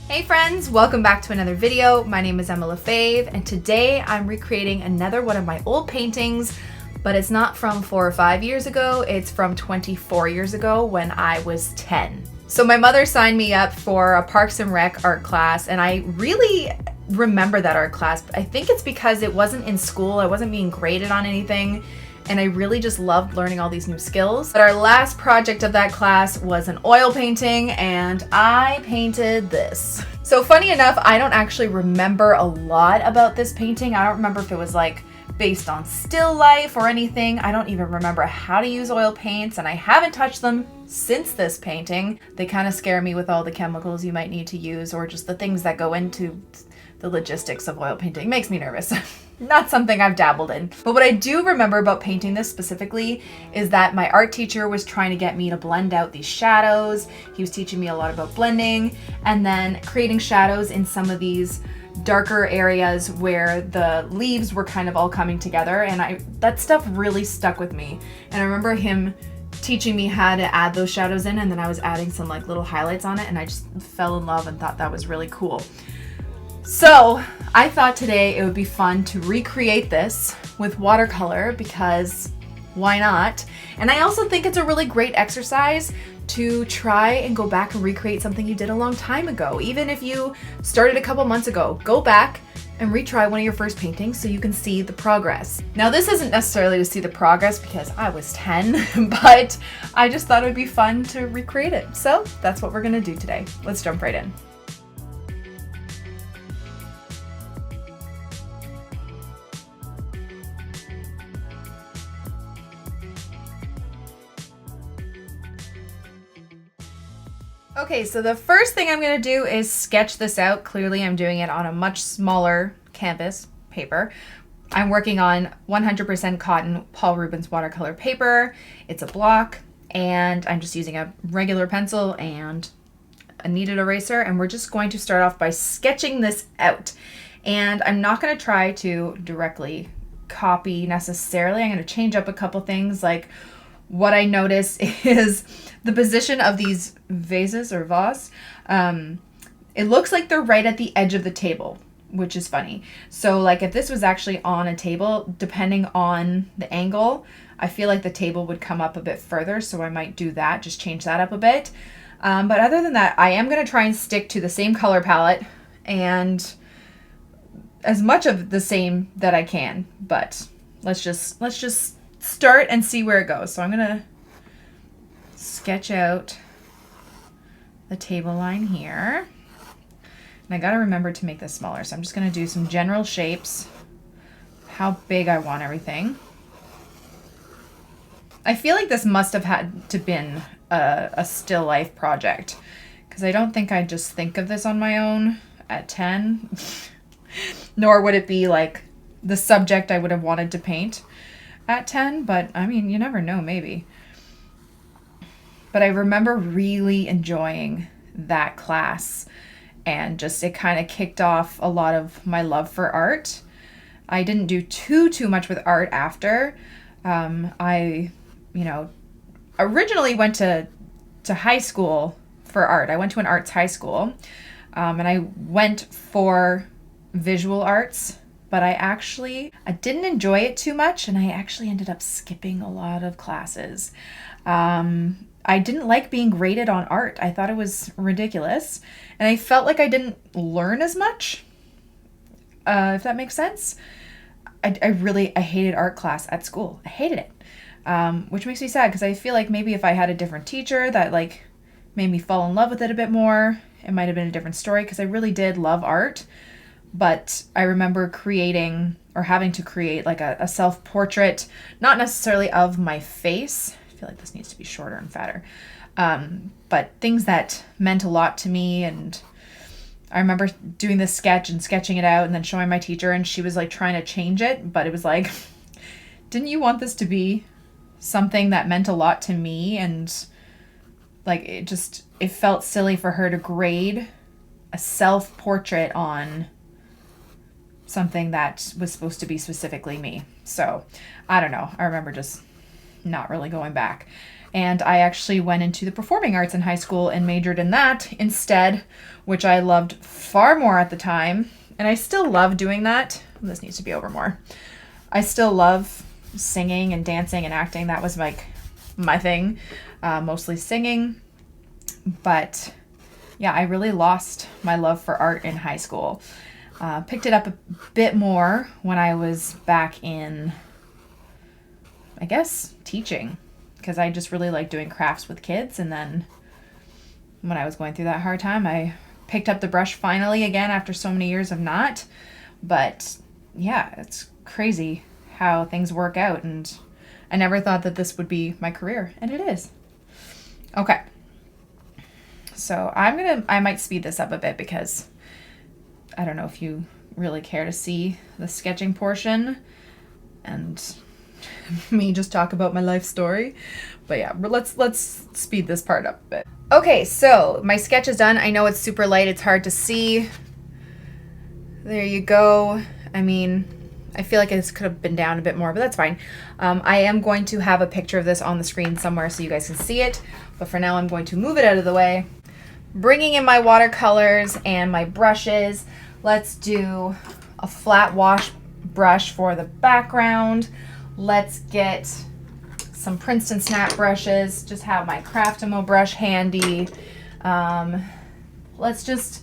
Hey friends, welcome back to another video. My name is Emma Lefebvre, and today I'm recreating another one of my old paintings, but it's not from 4 or 5 years ago, it's from 24 years ago when I was 10. So my mother signed me up for a Parks and Rec art class, and I really remember that art class. I think it's because it wasn't in school, I wasn't being graded on anything, and I really just loved learning all these new skills. But our last project of that class was an oil painting, and I painted this. So funny enough, I don't actually remember a lot about this painting. I don't remember if it was like based on still life or anything. I don't even remember how to use oil paints, and I haven't touched them since this painting. They kind of scare me with all the chemicals you might need to use, or just the things that go into the logistics of oil painting. It makes me nervous. Not something I've dabbled in. But what I do remember about painting this specifically is that my art teacher was trying to get me to blend out these shadows. He was teaching me a lot about blending and then creating shadows in some of these darker areas where the leaves were kind of all coming together, and that stuff really stuck with me. And I remember him teaching me how to add those shadows in, and then I was adding some like little highlights on it, and I just fell in love and thought that was really cool. So I thought today it would be fun to recreate this with watercolor, because why not? And I also think it's a really great exercise to try and go back and recreate something you did a long time ago. Even if you started a couple months ago, go back and retry one of your first paintings so you can see the progress. Now this isn't necessarily to see the progress because I was 10, but I just thought it would be fun to recreate it. So that's what we're gonna do today. Let's jump right in. Okay, so the first thing I'm going to do is sketch this out. Clearly I'm doing it on a much smaller canvas paper. I'm working on 100% cotton Paul Rubens watercolor paper. It's a block, and I'm just using a regular pencil and a kneaded eraser, and we're just going to start off by sketching this out. And I'm not going to try to directly copy necessarily. I'm going to change up a couple things. Like, what I notice is the position of these vases or vase. It looks like they're right at the edge of the table, which is funny. So like if this was actually on a table, depending on the angle, I feel like the table would come up a bit further. So I might do that, just change that up a bit. But other than that, I am going to try and stick to the same color palette and as much of the same that I can. But let's just start and see where it goes. So I'm gonna sketch out the table line here. And I gotta remember to make this smaller. So I'm just gonna do some general shapes, how big I want everything. I feel like this must have had to been a still life project, because I don't think I'd just think of this on my own at 10, nor would it be like the subject I would have wanted to paint at 10, but I mean, you never know, maybe. But I remember really enjoying that class, and just it kind of kicked off a lot of my love for art. I didn't do too much with art after. I originally went to high school for art. I went to an arts high school, and I went for visual arts. But I didn't enjoy it too much, and I actually ended up skipping a lot of classes. I didn't like being graded on art. I thought it was ridiculous, and I felt like I didn't learn as much, if that makes sense. I hated art class at school. I hated it, which makes me sad, because I feel like maybe if I had a different teacher that like made me fall in love with it a bit more, it might have been a different story, because I really did love art. But I remember creating or having to create like a self-portrait, not necessarily of my face. I feel like this needs to be shorter and fatter. But things that meant a lot to me. And I remember doing this sketch and sketching it out and then showing my teacher, and she was like trying to change it. But it was like, didn't you want this to be something that meant a lot to me? And like it felt silly for her to grade a self-portrait on something that was supposed to be specifically me. So I don't know. I remember just not really going back. And I actually went into the performing arts in high school and majored in that instead, which I loved far more at the time. And I still love doing that. This needs to be over more. I still love singing and dancing and acting. That was like my thing, mostly singing. But yeah, I really lost my love for art in high school. Picked it up a bit more when I was back in, I guess, teaching, because I just really like doing crafts with kids. And then when I was going through that hard time, I picked up the brush finally again after so many years of not. But yeah, it's crazy how things work out, and I never thought that this would be my career, and it is. Okay. So I might speed this up a bit because I don't know if you really care to see the sketching portion and me just talk about my life story. But yeah, let's speed this part up a bit. Okay, so my sketch is done. I know it's super light, it's hard to see. There you go. I mean, I feel like this could have been down a bit more, but that's fine. I am going to have a picture of this on the screen somewhere so you guys can see it, but for now I'm going to move it out of the way. Bringing in my watercolors and my brushes. Let's do a flat wash brush for the background. Let's get some Princeton snap brushes. Just have my Craftamo brush handy. Let's just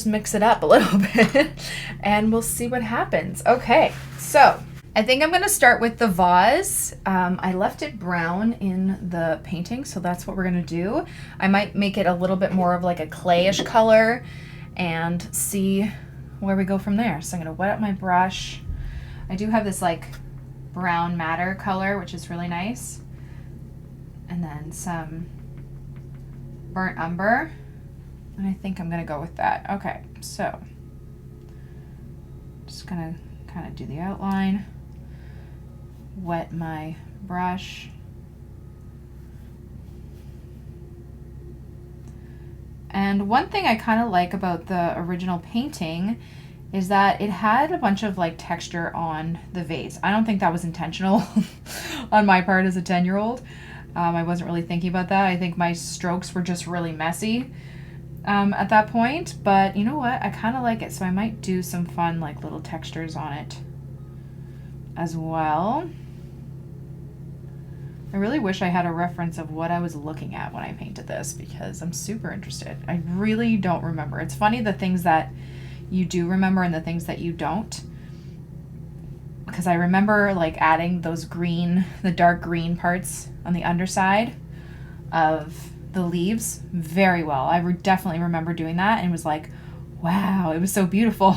mix it up a little bit and we'll see what happens. Okay, so I think I'm gonna start with the vase. I left it brown in the painting, so that's what we're gonna do. I might make it a little bit more of like a clayish color and see where we go from there. So I'm gonna wet up my brush. I do have this like brown madder color, which is really nice. And then some burnt umber. And I think I'm gonna go with that. Okay, so just gonna kind of do the outline, wet my brush, and one thing I kind of like about the original painting is that it had a bunch of like texture on the vase. I don't think that was intentional on my part as a 10-year-old. I wasn't really thinking about that. I think my strokes were just really messy at that point, but you know what? I kind of like it, so I might do some fun like little textures on it as well. I really wish I had a reference of what I was looking at when I painted this because I'm super interested. I really don't remember. It's funny the things that you do remember and the things that you don't, because I remember like adding those green, the dark green parts on the underside of the leaves very well. I definitely remember doing that and was like, wow, it was so beautiful.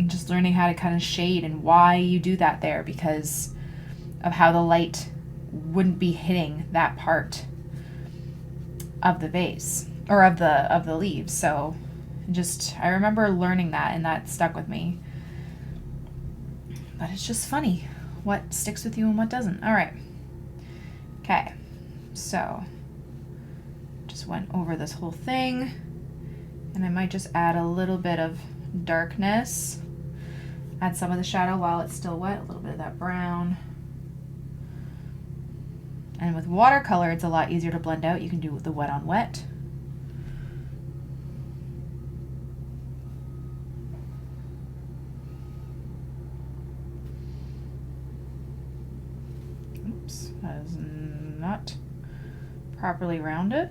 Just learning how to kind of shade and why you do that there because of how the light wouldn't be hitting that part of the vase or of the leaves. So just, I remember learning that and that stuck with me. But it's just funny what sticks with you and what doesn't. All right. Okay. So just went over this whole thing and I might just add a little bit of darkness, add some of the shadow while it's still wet, a little bit of that brown. And with watercolor, it's a lot easier to blend out. You can do the wet on wet. Oops, that is not properly rounded.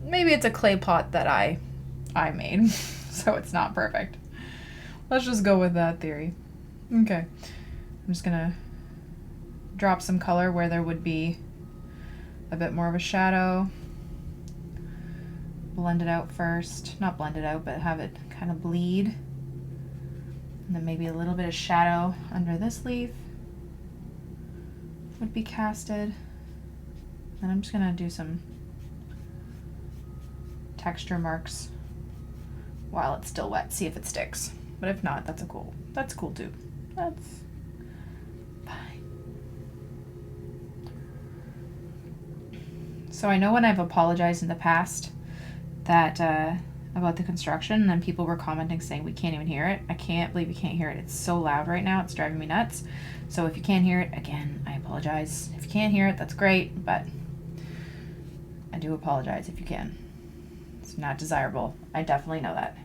Maybe it's a clay pot that I made, so it's not perfect. Let's just go with that theory. Okay, I'm just gonna drop some color where there would be a bit more of a shadow. Blend it out first. Not blend it out, but have it kind of bleed. And then maybe a little bit of shadow under this leaf would be casted. And I'm just gonna do some texture marks while it's still wet, see if it sticks. But if not, that's cool too. That's fine. So I know when I've apologized in the past that about the construction, and then people were commenting saying we can't even hear it. I can't believe you can't hear it. It's so loud right now. It's driving me nuts. So if you can't hear it, again, I apologize. If you can't hear it, that's great, but I do apologize if you can. It's not desirable. I definitely know that.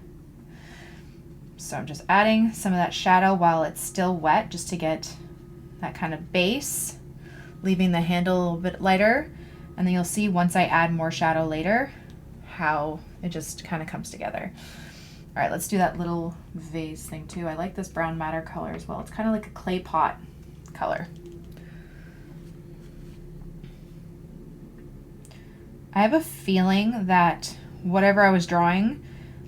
So I'm just adding some of that shadow while it's still wet, just to get that kind of base, leaving the handle a little bit lighter. And then you'll see once I add more shadow later, how it just kind of comes together. All right, let's do that little vase thing too. I like this brown madder color as well. It's kind of like a clay pot color. I have a feeling that whatever I was drawing,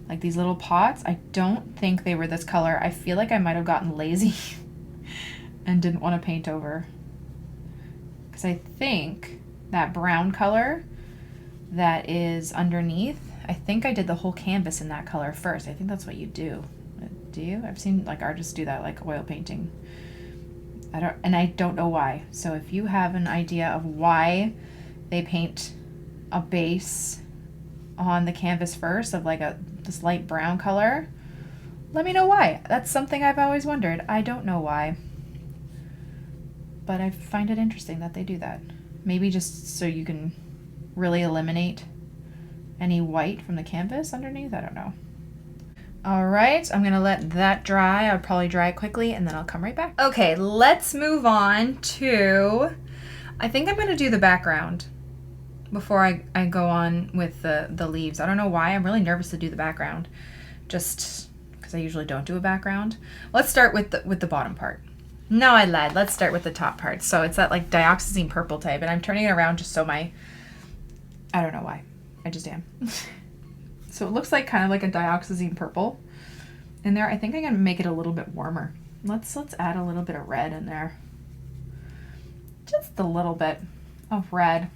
like these little pots, I don't think they were this color. I feel like I might have gotten lazy and didn't want to paint over. Because I think that brown color that is underneath, I think I did the whole canvas in that color first. I think that's what you do. Do you? I've seen like artists do that, like oil painting. I don't know why. So if you have an idea of why they paint a base on the canvas first of like this light brown color, let me know why. That's something I've always wondered. I don't know why, but I find it interesting that they do that. Maybe just so you can really eliminate any white from the canvas underneath. I don't know. All right, I'm gonna let that dry. I'll probably dry it quickly and then I'll come right back. Okay, let's move on to, I think I'm gonna do the background before I go on with the leaves. I don't know why. I'm really nervous to do the background, just because I usually don't do a background. Let's start with the bottom part. No, I lied. Let's start with the top part. So it's that like dioxazine purple type, and I'm turning it around just so I don't know why. I just am. So it looks like kind of like a dioxazine purple in there. I think I'm gonna make it a little bit warmer. Let's add a little bit of red in there. Just a little bit of red.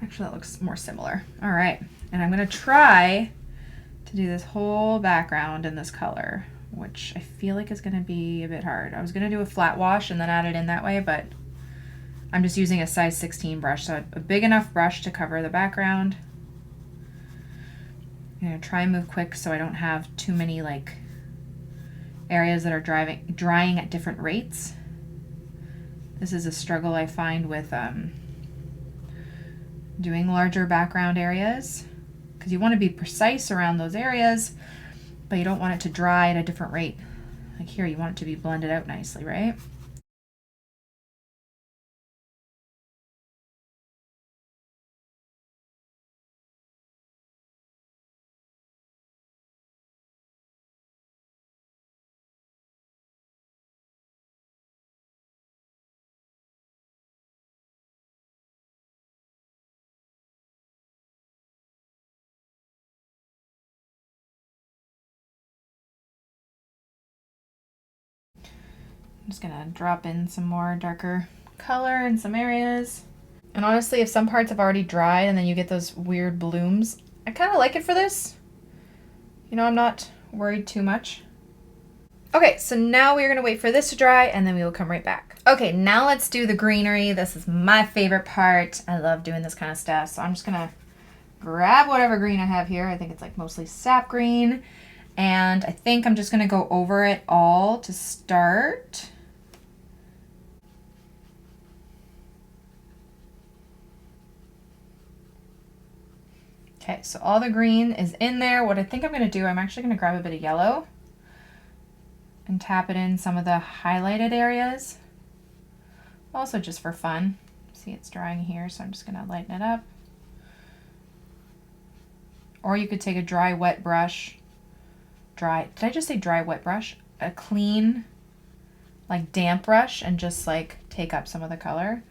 Actually, that looks more similar. All right, and I'm gonna try to do this whole background in this color, which I feel like is gonna be a bit hard. I was gonna do a flat wash and then add it in that way, but I'm just using a size 16 brush, so a big enough brush to cover the background. I'm gonna try and move quick so I don't have too many like areas that are drying at different rates. This is a struggle I find with doing larger background areas, because you want to be precise around those areas, but you don't want it to dry at a different rate. Like here, you want it to be blended out nicely, right? I'm just gonna drop in some more darker color in some areas. And honestly, if some parts have already dried and then you get those weird blooms, I kind of like it for this. You know, I'm not worried too much. Okay, so now we're gonna wait for this to dry and then we will come right back. Okay, now let's do the greenery. This is my favorite part. I love doing this kind of stuff. So I'm just gonna grab whatever green I have here. I think it's like mostly sap green. And I think I'm just gonna go over it all to start. Okay, so all the green is in there. What I think I'm gonna do, I'm actually gonna grab a bit of yellow and tap it in some of the highlighted areas. Also just for fun. See, it's drying here, so I'm just gonna lighten it up. Or you could take a dry, wet brush. Did I just say dry, wet brush? A clean, like damp brush, and just like take up some of the color.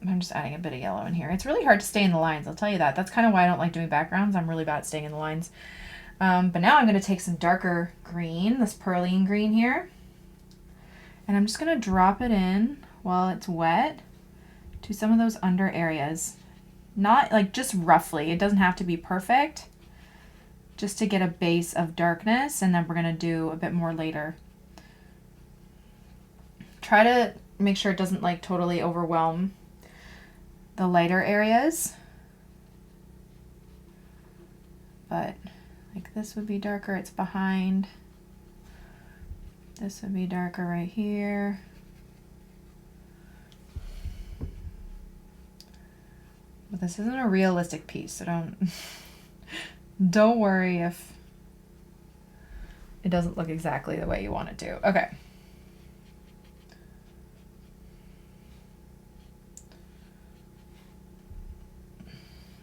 I'm just adding a bit of yellow in here. It's really hard to stay in the lines, I'll tell you that. That's kind of why I don't like doing backgrounds. I'm really bad at staying in the lines. But now I'm gonna take some darker green, this perline green here, and I'm just gonna drop it in while it's wet to some of those under areas. Not like just roughly, it doesn't have to be perfect, just to get a base of darkness, and then we're gonna do a bit more later. Try to make sure it doesn't like totally overwhelm the lighter areas. but like this would be darker, it's behind. This would be darker right here. But this isn't a realistic piece, so don't worry if it doesn't look exactly the way you want it to. Okay.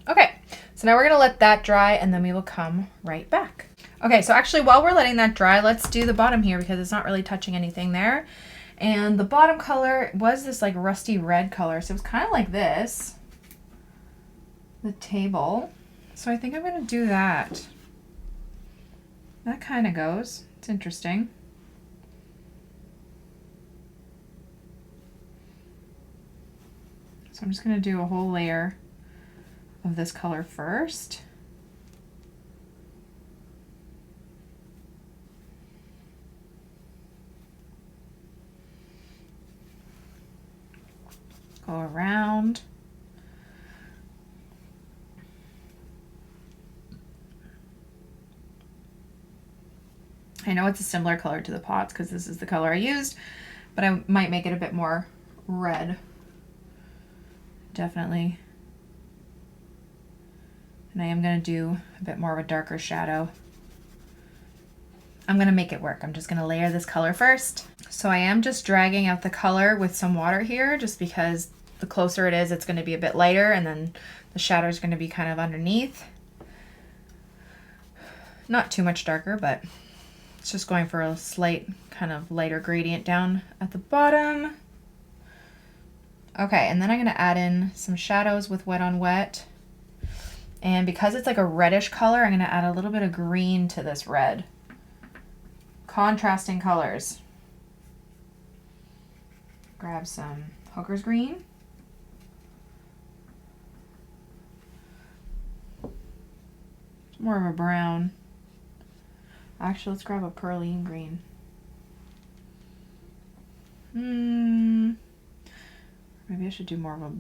Okay, so now we're gonna let that dry and then we will come right back. Okay, so actually while we're letting that dry, let's do the bottom here because it's not really touching anything there. And the bottom color was this like rusty red color, so it's kind of like this, the table. So I think I'm gonna do that. That kind of goes, it's interesting. So I'm just gonna do a whole layer of this color first. Go around. I know it's a similar color to the pots because this is the color I used, but I might make it a bit more red. Definitely. And I am going to do a bit more of a darker shadow. I'm going to make it work. I'm just going to layer this color first. So I am just dragging out the color with some water here, just because the closer it is, it's going to be a bit lighter, and then the shadow is going to be kind of underneath. Not too much darker, but it's just going for a slight kind of lighter gradient down at the bottom. Okay, and then I'm going to add in some shadows with Wet on Wet. And because it's like a reddish color, I'm going to add a little bit of green to this red. Contrasting colors. Grab some Hooker's green. It's more of a brown. Actually, let's grab a Perline green. Maybe I should do more of a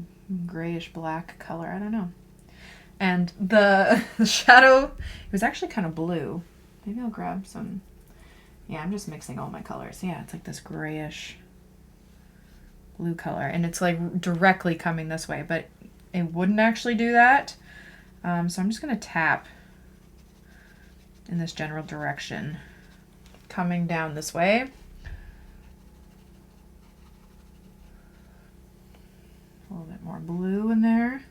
grayish black color. I don't know. And the shadow, it was actually kind of blue. Maybe I'll grab some. Yeah, I'm just mixing all my colors. Yeah, it's like this grayish blue color. And it's like directly coming this way, but it wouldn't actually do that. So I'm just going to tap in this general direction, coming down this way. A little bit more blue in there.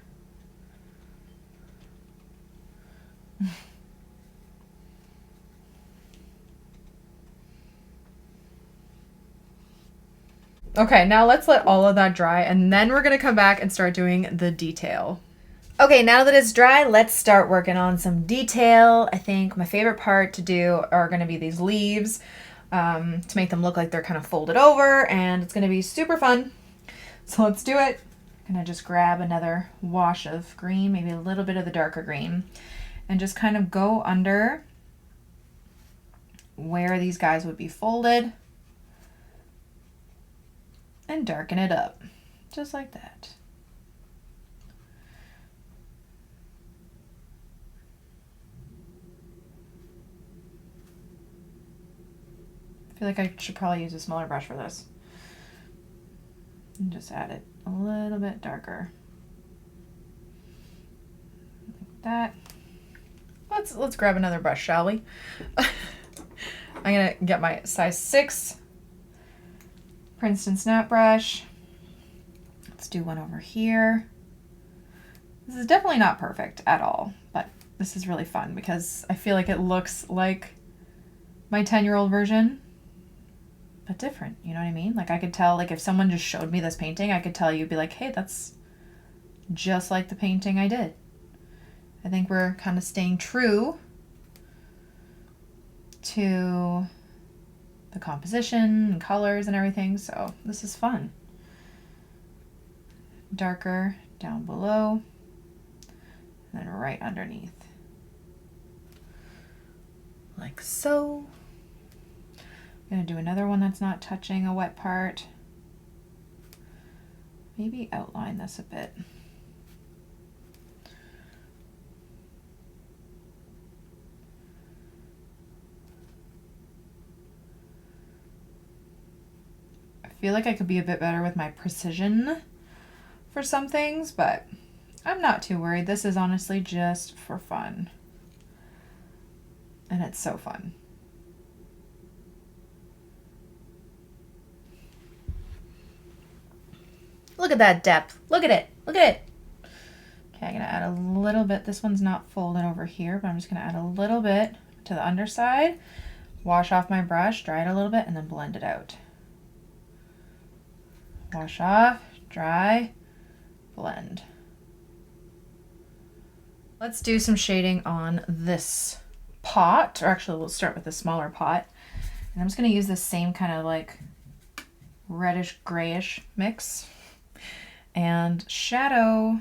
Okay, now let's let all of that dry, and then we're gonna come back and start doing the detail. Okay, now that it's dry, let's start working on some detail. I think my favorite part to do are gonna be these leaves, to make them look like they're kind of folded over, and it's gonna be super fun. So let's do it. I'm gonna just grab another wash of green, maybe a little bit of the darker green, and just kind of go under where these guys would be folded and darken it up, just like that. I feel like I should probably use a smaller brush for this. And just add it a little bit darker. Like that. Let's grab another brush, shall we? I'm gonna get my size 6 Princeton snap brush. Let's do one over here. This is definitely not perfect at all, but this is really fun because I feel like it looks like my 10-year-old version, but different, you know what I mean? Like I could tell, like if someone just showed me this painting, I could tell you'd be like, hey, that's just like the painting I did. I think we're kind of staying true to the composition and colors and everything, so this is fun. Darker down below, and then right underneath. Like so. I'm going to do another one that's not touching a wet part. Maybe outline this a bit. feel like I could be a bit better with my precision for some things, but I'm not too worried. This is honestly just for fun. And it's so fun. Look at that depth. Look at it. Look at it. Okay, I'm gonna add a little bit. This one's not folded over here, but I'm just gonna add a little bit to the underside. Wash off my brush, dry it a little bit, and then blend it out. Wash off, dry, blend. Let's do some shading on this pot, or actually we'll start with the smaller pot. And I'm just gonna use the same kind of like reddish grayish mix. And shadow,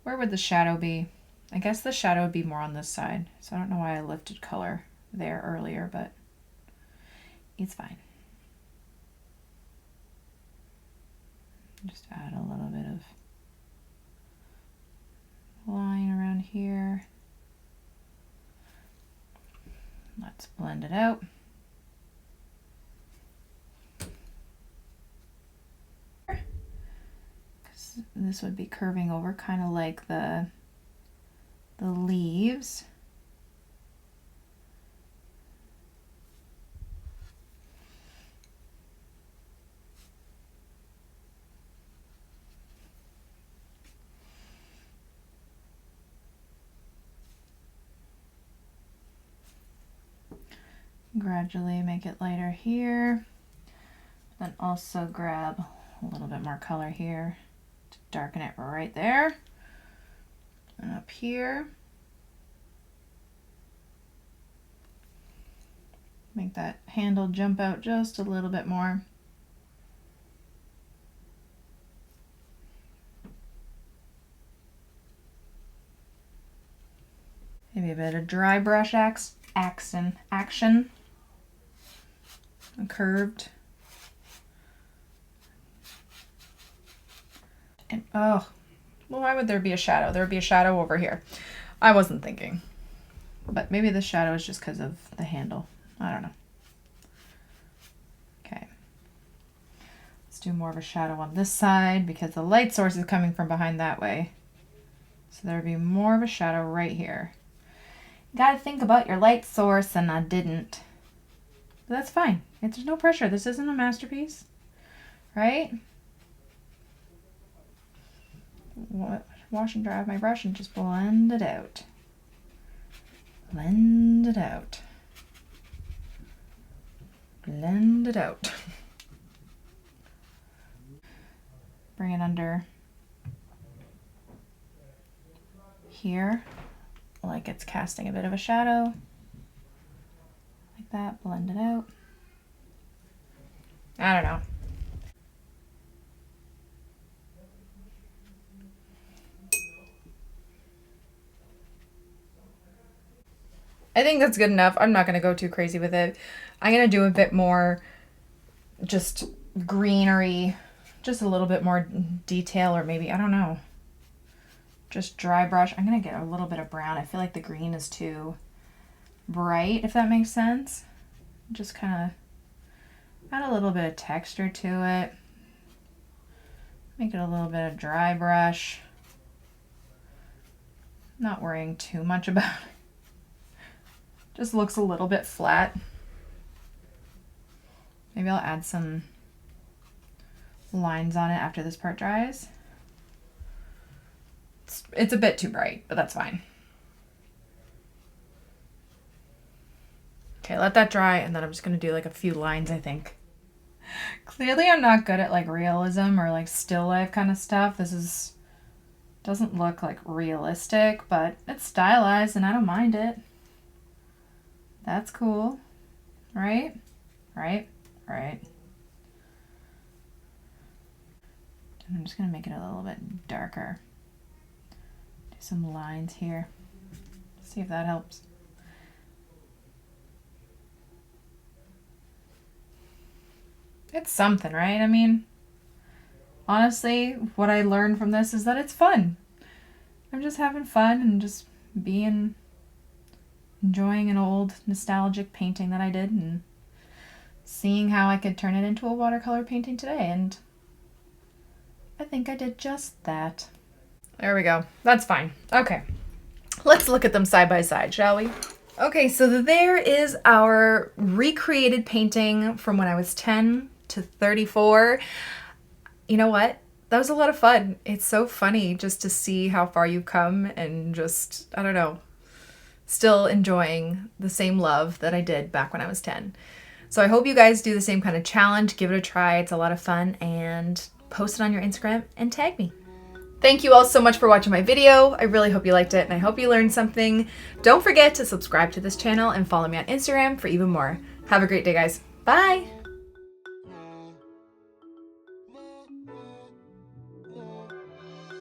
where would the shadow be? I guess the shadow would be more on this side. So I don't know why I lifted color there earlier, but it's fine. Just add a little bit of line around here. Let's blend it out. This would be curving over kind of like the leaves. Gradually make it lighter here, then also grab a little bit more color here to darken it right there and up here. Make that handle jump out just a little bit more. Maybe a bit of dry brush action. And curved. And oh, well, why would there be a shadow? There would be a shadow over here. I wasn't thinking. But maybe the shadow is just because of the handle. I don't know. Okay. Let's do more of a shadow on this side because the light source is coming from behind that way. So there would be more of a shadow right here. You gotta think about your light source, and I didn't. But that's fine. There's no pressure. This isn't a masterpiece, right? Wash and dry my brush and just blend it out. Blend it out. Blend it out. Bring it under here, like it's casting a bit of a shadow. Like that, blend it out. I don't know. I think that's good enough. I'm not going to go too crazy with it. I'm going to do a bit more just greenery, just a little bit more detail, or maybe, I don't know, just dry brush. I'm going to get a little bit of brown. I feel like the green is too bright, if that makes sense. Just kind of add a little bit of texture to it. Make it a little bit of dry brush. Not worrying too much about it. Just looks a little bit flat. Maybe I'll add some lines on it after this part dries. It's a bit too bright, but that's fine. Okay, let that dry, and then I'm just gonna do like a few lines, I think. Clearly I'm not good at like realism or like still life kind of stuff. This doesn't look like realistic, but it's stylized and I don't mind it. That's cool, right? Right, right. And I'm just gonna make it a little bit darker. Do some lines here. See if that helps. It's something, right? I mean, honestly, what I learned from this is that it's fun. I'm just having fun and just enjoying an old nostalgic painting that I did and seeing how I could turn it into a watercolor painting today, and I think I did just that. There we go. That's fine. Okay. Let's look at them side by side, shall we? Okay, so there is our recreated painting from when I was 10 to 34. You know what? That was a lot of fun. It's so funny just to see how far you've come and just, I don't know, still enjoying the same love that I did back when I was 10. So I hope you guys do the same kind of challenge. Give it a try. It's a lot of fun, and post it on your Instagram and tag me. Thank you all so much for watching my video. I really hope you liked it and I hope you learned something. Don't forget to subscribe to this channel and follow me on Instagram for even more. Have a great day, guys. Bye.